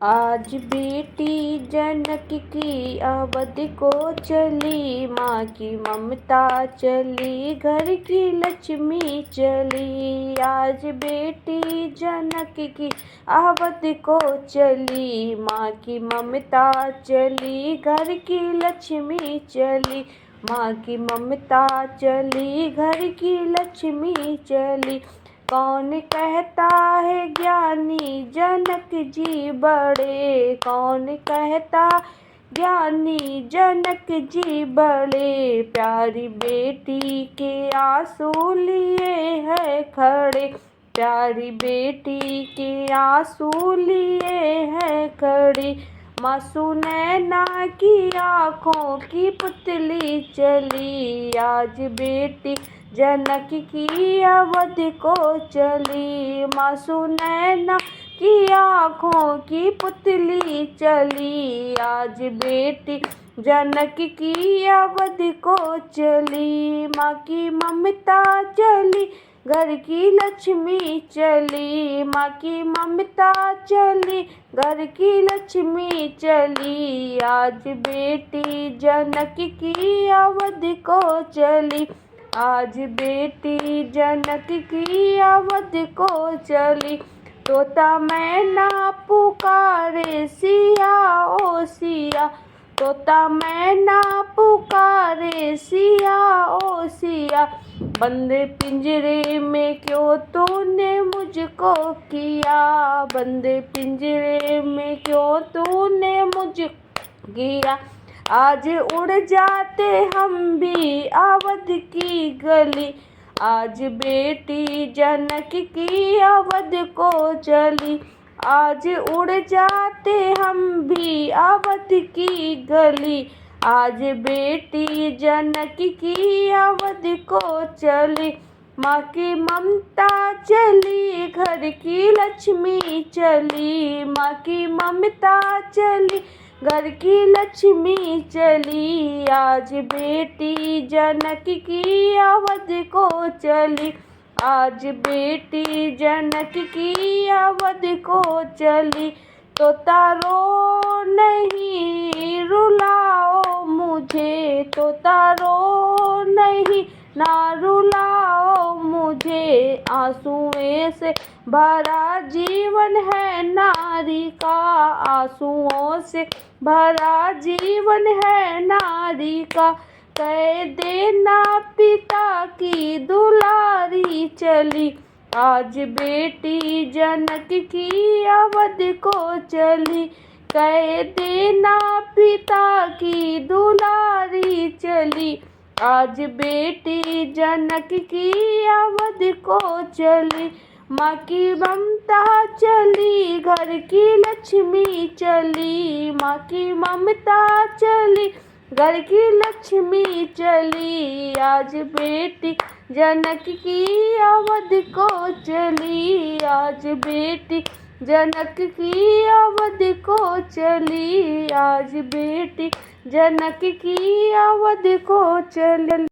आज बेटी जनक की अवध को चली, माँ की ममता चली, घर की लक्ष्मी चली। आज बेटी जनक की अवध को चली, माँ की ममता चली, घर की लक्ष्मी चली। माँ की ममता चली, घर की लक्ष्मी चली। कौन कहता है ज्ञानी जनक जी बड़े, कौन कहता ज्ञानी जनक जी बड़े। प्यारी बेटी के आंसू लिए है खड़े, प्यारी बेटी के आंसू लिए है खड़े। मासूम नैना की आँखों की पुतली चली, आज बेटी जनक की अवध को चली। मासूम नैना की आँखों की पुतली चली, आज बेटी जनक की अवध को चली। माँ की ममता चली, घर की लक्ष्मी चली। माँ की ममता चली, घर की लक्ष्मी चली। आज बेटी जनक की अवध को चली, आज बेटी जनक की अवध को चली। तोता मैना पुकारे सिया ओ सिया, तोता मैना पुकारे सिया ओ सिया। बंद पिंजरे में क्यों तूने मुझको किया, बंद पिंजरे में क्यों तूने मुझको किया। आज उड़ जाते हम भी अवध की गली, आज बेटी जनक की अवध को चली। आज उड़ जाते हम भी अवध की गली, आज बेटी जनक की अवध को चली। माँ की ममता चली, घर की लक्ष्मी चली। माँ की ममता चली, घर की लक्ष्मी चली। आज बेटी जनक की अवध को चली, आज बेटी जनक की अवध को चली। तोता रो नहीं रुलाओ मुझे, तोता रो नहीं ना रुलाओ मुझे। आंसुओं से भरा जीवन है नारी का, आंसुओं से भरा जीवन है नारी का। कह देना पिता की दुलारी चली, आज बेटी जनक की अवध को चली। कह देना पिता की दुलारी चली, आज बेटी जनक की अवध को चली। माँ की ममता चली, घर की लक्ष्मी चली। माँ की ममता चली, घर की लक्ष्मी चली। आज बेटी जनक की अवध को चली, आज बेटी जनक की अवध को चली। आज बेटी जनक की अवध को चली।